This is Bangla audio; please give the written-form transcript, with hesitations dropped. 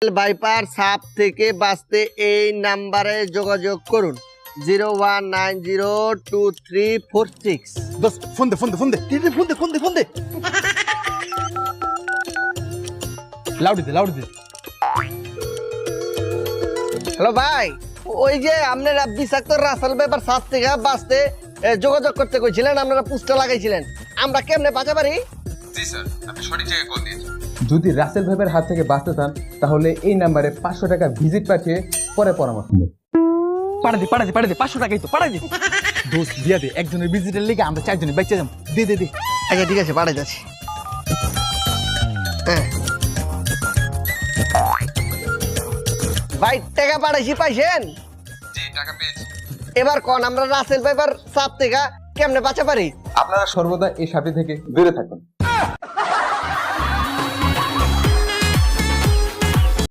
ভাইপার সাপ থেকে বাঁচতে এই নাম্বারে যোগাযোগ করুন 01902346। দোস্ত ফোন দে ফোন দে ফোন দে ফোন দে লাউড দে হ্যালো ভাই, ওই যে আপনারা বিষাক্ত রাসেল ভাইপার সাপ থেকে বাঁচতে যোগাযোগ করতে কইছিলেন, আপনারা পোস্টার লাগাইছিলেন, আমরা কেমনে বাঁচা পারি? জি স্যার, আপনি সঠিক জায়গায় কল দিয়েছেন। যদি রাসেল ভাইবের হাত থেকে বাঁচতে চান তাহলে এই নাম্বারে 500 টাকা ভিজিট পাঠিয়ে পরে পরামর্শ নিন। পাড়া দে 500 টাকাই তো পাড়াই দে। দোস্ত দিয়া দে, একজনের ভিজিটের লেগে আমরা 4 জনের বাইচা যাম। দে আচ্ছা ঠিক আছে, পাঠাই যাচ্ছি। ভাই টাকা পাঠাইছি, পাইছেন? জি, টাকা পেয়েছি। এবার কোন আমরা রাসেল ভাইপার সাপ থেকে কেমনে বাঁচা পারি? আপনারা সর্বদা এই সাথে থেকে দূরে থাকুন।